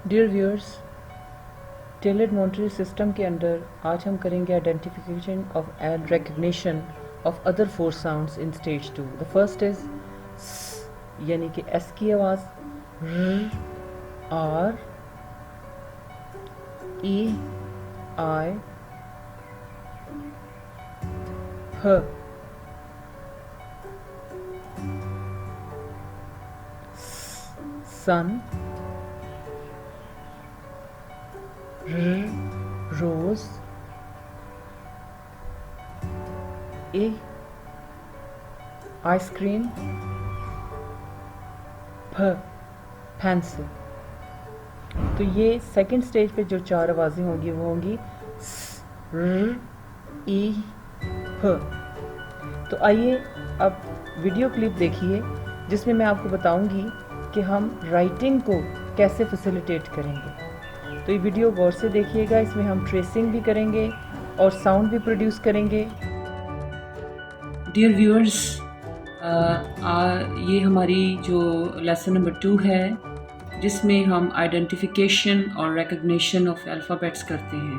Dear viewers, tailored monetary system के अंदर आज हम करेंगे identification of and recognition of other four sounds in stage 2। The first is यानी कि एस की आवाज़, र, आर, ई, आई, ह, सन, रोज, ए, आइसक्रीम, फ, पेंसिल। तो ये सेकंड स्टेज पे जो चार आवाज़ें होंगी वो होंगी स, र, ई, ह। तो आइए अब वीडियो क्लिप देखिए जिसमें मैं आपको बताऊंगी कि हम राइटिंग को कैसे फैसिलिटेट करेंगे। तो ये वीडियो गौर से देखिएगा, इसमें हम ट्रेसिंग भी करेंगे और साउंड भी प्रोड्यूस करेंगे। डियर व्यूअर्स, ये हमारी जो लेसन नंबर 2 है जिसमें हम आइडेंटिफिकेशन और रिकग्निशन ऑफ अल्फ़ाबेट्स करते हैं।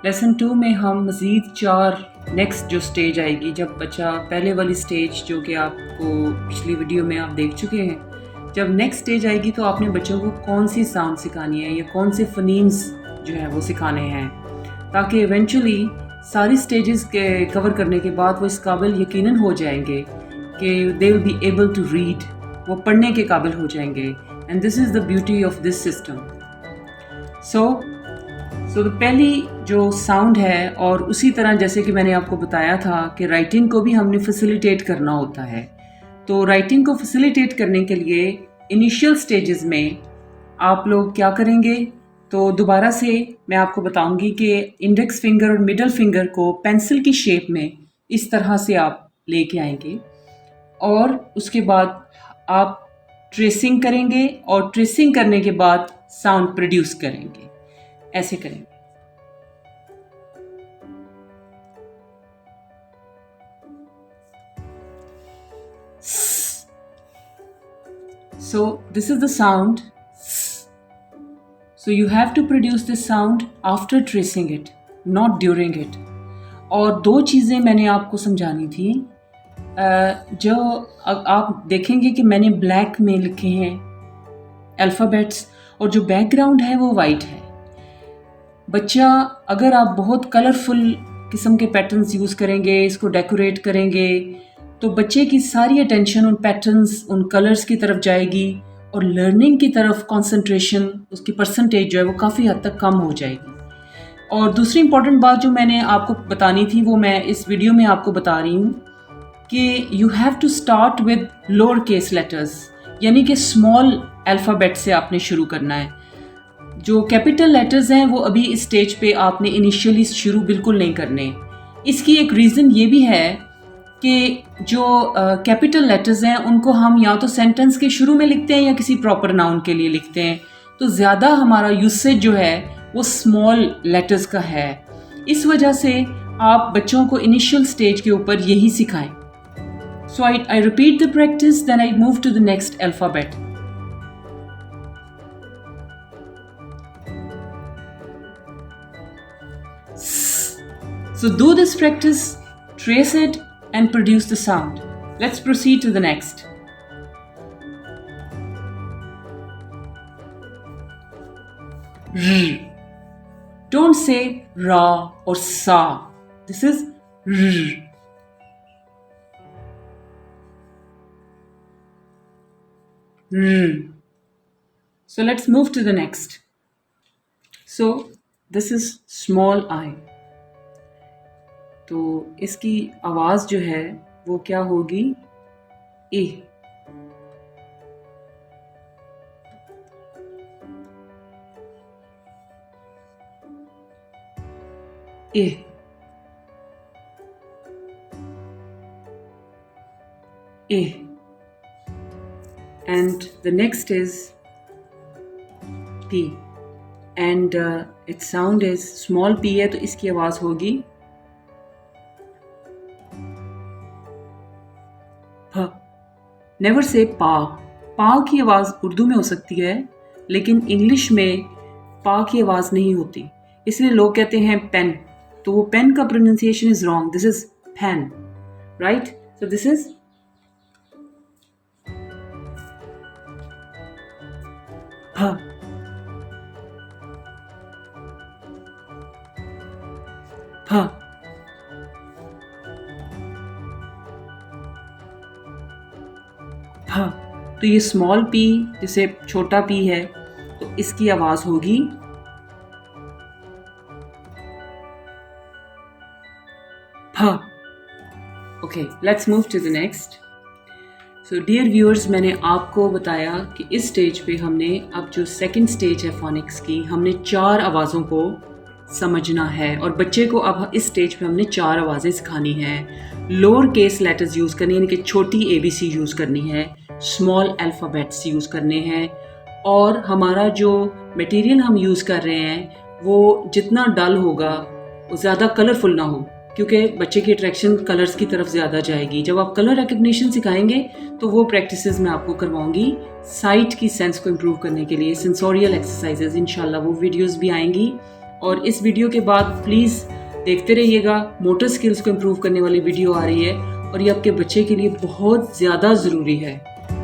लेसन 2 में हम मज़ीद 4 नेक्स्ट जो स्टेज आएगी, जब बच्चा पहले वाली स्टेज जो कि आपको पिछली वीडियो में आप देख चुके हैं, जब नेक्स्ट स्टेज आएगी तो आपने बच्चों को कौन सी साउंड सिखानी है या कौन से फनीम्स जो है वो सिखाने हैं, ताकि इवेंचुअली सारी स्टेजेस के कवर करने के बाद वो इस काबिल यकीनन हो जाएंगे कि they will be able to read, वो पढ़ने के काबिल हो जाएंगे। And this is the beauty of this system. So पहली जो साउंड है, और उसी तरह जैसे कि मैंने आपको बताया था कि राइटिंग को भी हमने फैसिलिटेट करना होता है। तो राइटिंग को फैसिलिटेट करने के लिए इनिशियल स्टेजेस में आप लोग क्या करेंगे, तो दोबारा से मैं आपको बताऊंगी कि इंडेक्स फिंगर और मिडल फिंगर को पेंसिल की शेप में इस तरह से आप लेके आएंगे और उसके बाद आप ट्रेसिंग करेंगे और ट्रेसिंग करने के बाद साउंड प्रोड्यूस करेंगे। ऐसे करेंगे। So this is the sound. So you have to produce this sound after tracing it, not during it. और दो चीज़ें मैंने आपको समझानी थी। जो आप देखेंगे कि मैंने ब्लैक में लिखे हैं अल्फ़ाबेट्स और जो बैकग्राउंड है वो वाइट है। बच्चा, अगर आप बहुत कलरफुल किस्म के पैटर्न्स यूज़ करेंगे, इसको डेकोरेट करेंगे, तो बच्चे की सारी अटेंशन उन पैटर्न्स, उन कलर्स की तरफ जाएगी और लर्निंग की तरफ कंसंट्रेशन, उसकी परसेंटेज जो है वो काफ़ी हद तक कम हो जाएगी। और दूसरी इंपॉर्टेंट बात जो मैंने आपको बतानी थी वो मैं इस वीडियो में आपको बता रही हूँ कि you have to start with lower case letters, यानी कि स्मॉल अल्फ़ाबेट से आपने शुरू करना है। जो कैपिटल लेटर्स हैं वो अभी इस स्टेज पे आपने इनिशियली शुरू बिल्कुल नहीं करने। इसकी एक रीज़न ये भी है कि जो कैपिटल लेटर्स हैं उनको हम या तो सेंटेंस के शुरू में लिखते हैं या किसी प्रॉपर नाउन के लिए लिखते हैं, तो ज़्यादा हमारा यूसेज जो है वो स्मॉल लेटर्स का है। इस वजह से आप बच्चों को इनिशियल स्टेज के ऊपर यही सिखाएं। So I repeat the practice, then I move to the next alphabet. So do this practice, trace it and produce the sound. Let's proceed to the next. R. Don't say ra or sa. This is r. R. So let's move to the next. So this is small I. तो इसकी आवाज़ जो है वो क्या होगी, ए। ए, ए, and the next is P, and its sound is small p है तो इसकी आवाज़ होगी फ। नेवर से पा। पा की आवाज़ उर्दू में हो सकती है लेकिन इंग्लिश में पा की आवाज़ नहीं होती, इसलिए लोग कहते हैं पेन, तो वो पेन का pronunciation is wrong, this is pen, right? So this is भ, भ, भ। तो ये स्मॉल पी, जिसे छोटा पी है, तो इसकी आवाज़ होगी भ। Okay, let's move to the next. So dear viewers, मैंने आपको बताया कि इस स्टेज पे हमने अब जो सेकंड स्टेज है फोनिक्स की, हमने 4 आवाज़ों को समझना है और बच्चे को अब इस स्टेज पे हमने 4 आवाज़ें सिखानी है। लोअर केस लेटर्स यूज़ करनी है, यानी कि छोटी ABC यूज़ करनी है, स्मॉल अल्फ़ाबेट्स यूज़ करने हैं, और हमारा जो मटेरियल हम यूज़ कर रहे हैं वो जितना डल होगा वो ज़्यादा कलरफुल ना हो, क्योंकि बच्चे की अट्रैक्शन कलर्स की तरफ ज़्यादा जाएगी। जब आप कलर रिकग्निशन सिखाएंगे तो वो प्रैक्टिसेस मैं आपको करवाऊंगी साइट की सेंस को इम्प्रूव करने के लिए, सेंसोरियल एक्सरसाइजेज, इंशाल्लाह वो वीडियोस भी आएंगी। और इस वीडियो के बाद प्लीज़ देखते रहिएगा, मोटर स्किल्स को इम्प्रूव करने वाली वीडियो आ रही है और ये आपके बच्चे के लिए बहुत ज़्यादा ज़रूरी है,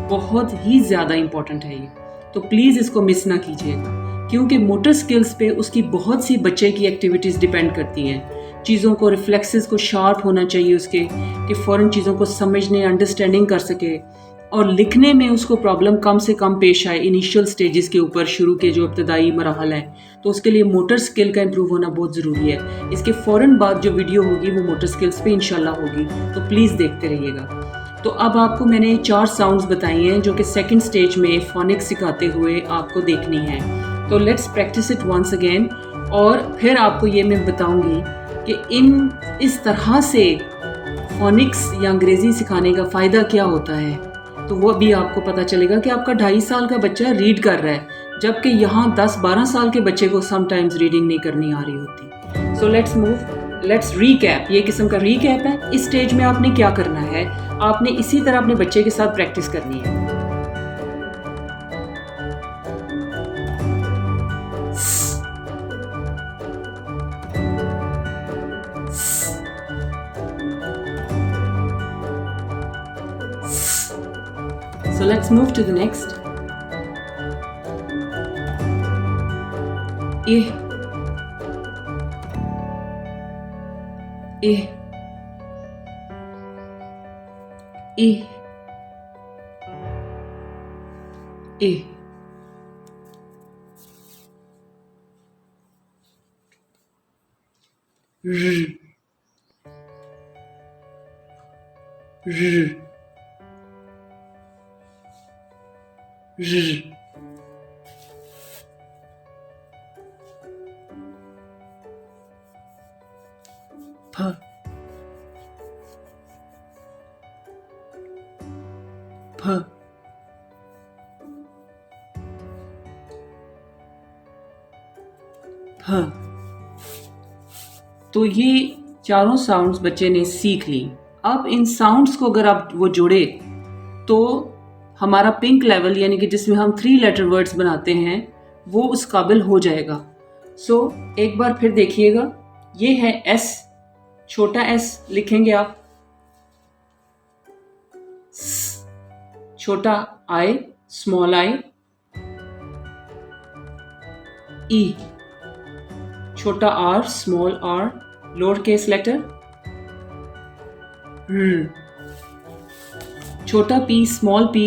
बहुत ही ज़्यादा इम्पॉर्टेंट है ये, तो प्लीज़ इसको मिस ना कीजिएगा, क्योंकि मोटर स्किल्स पे उसकी बहुत सी बच्चे की एक्टिविटीज़ डिपेंड करती हैं। चीज़ों को, रिफ्लेक्सेस को शार्प होना चाहिए उसके, कि फ़ौरन चीज़ों को समझने, अंडरस्टैंडिंग कर सके, और लिखने में उसको प्रॉब्लम कम से कम पेश आए इनिशियल स्टेजेस के ऊपर, शुरू के जो इब्तदाई मराहल हैं, तो उसके लिए मोटर स्किल का इम्प्रूव होना बहुत ज़रूरी है। इसके फ़ौरन बाद जो वीडियो होगी वो मोटर स्किल्स पे इंशाल्लाह होगी, तो प्लीज़ देखते रहिएगा। तो अब आपको मैंने 4 साउंड्स बताई हैं जो कि सेकंड स्टेज में फोनिक्स सिखाते हुए आपको देखनी है। तो let's practice it once again, और फिर आपको ये मैं बताऊंगी कि इस तरह से फोनिक्स या अंग्रेज़ी सिखाने का फ़ायदा क्या होता है। तो वो भी आपको पता चलेगा कि आपका 2.5 साल का बच्चा रीड कर रहा है, जबकि यहाँ 10-12 साल के बच्चे को समटाइम्स रीडिंग नहीं करनी आ रही होती। सो लेट्स रीकैप, ये किस्म का रीकैप है। इस स्टेज में आपने क्या करना है, आपने इसी तरह अपने बच्चे के साथ प्रैक्टिस करनी है। So let's move to the next. Eh. Eh. Eh. Eh. R. R. R. P. P. P. तो ये चारों साउंड्स बच्चे ने सीख ली। अब इन साउंड्स को अगर आप वो जोड़े तो हमारा पिंक लेवल, यानी कि जिसमें हम 3 लेटर वर्ड्स बनाते हैं, वो उस काबिल हो जाएगा। सो एक बार फिर देखिएगा, ये है एस, छोटा एस लिखेंगे आप, छोटा आई, स्मॉल आई, ई, छोटा R, small R, lower case letter, छोटा पी, स्मॉल पी,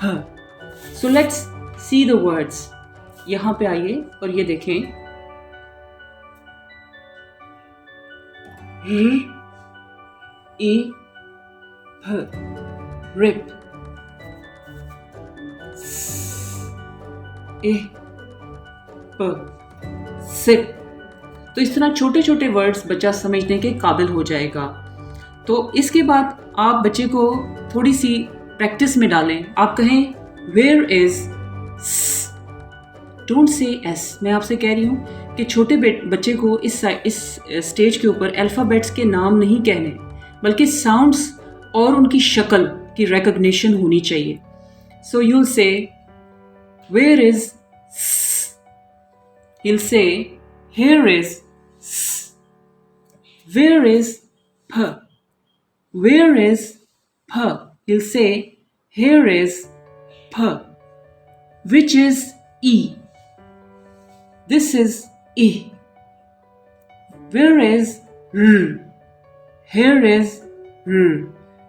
भ। So let's see the words. यहां पे आइए और ये देखें, र, ए, भ, रिप, ए, प, सिप। तो इस तरह छोटे छोटे वर्ड्स बच्चा समझने के काबिल हो जाएगा। तो इसके बाद आप बच्चे को थोड़ी सी प्रैक्टिस में डालें। आप कहें where is, don't say S. मैं आपसे कह रही हूँ कि छोटे बच्चे को इस स्टेज के ऊपर अल्फ़ाबेट्स के नाम नहीं कहने, बल्कि साउंड्स और उनकी शक्ल की रिकॉग्निशन होनी चाहिए. So you say where is, he'll say here is, where is p, where is p, he'll say here is p, which is e, this is e, where is r, here is r.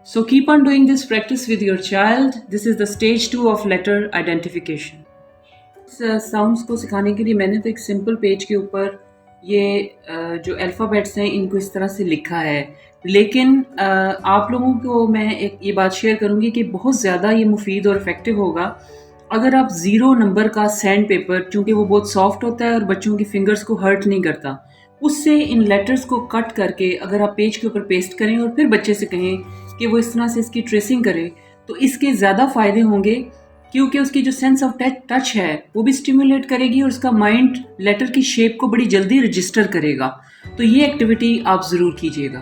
So keep on doing this practice with your child. This is the stage 2 of letter identification. Sounds को सिखाने के लिए मैंने तो एक simple page के ऊपर ये जो अल्फ़ाबेट्स हैं इनको इस तरह से लिखा है, लेकिन आप लोगों को मैं एक ये बात शेयर करूँगी कि बहुत ज़्यादा ये मुफीद और इफ़ेक्टिव होगा अगर आप 0 नंबर का सैंड पेपर, चूँकि वो बहुत सॉफ्ट होता है और बच्चों की फिंगर्स को हर्ट नहीं करता, उससे इन लेटर्स को कट करके अगर आप पेज के ऊपर पेस्ट करें और फिर बच्चे से कहें कि वो इस तरह से इसकी ट्रेसिंग करे, तो इसके ज़्यादा फ़ायदे होंगे, क्योंकि उसकी जो सेंस ऑफ टच है वो भी स्टिमुलेट करेगी और उसका माइंड लेटर की शेप को बड़ी जल्दी रजिस्टर करेगा. तो ये एक्टिविटी आप ज़रूर कीजिएगा.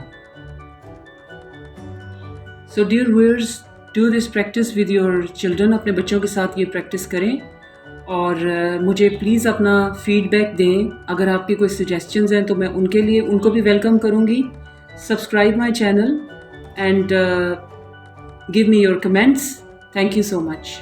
So dear viewers, do this practice with your children. अपने बच्चों के साथ ये प्रैक्टिस करें और मुझे प्लीज़ अपना फीडबैक दें. अगर आपके कोई सजेशंस हैं तो मैं उनके लिए उनको भी वेलकम करूँगी. Subscribe my channel and give me your comments. Thank you so much.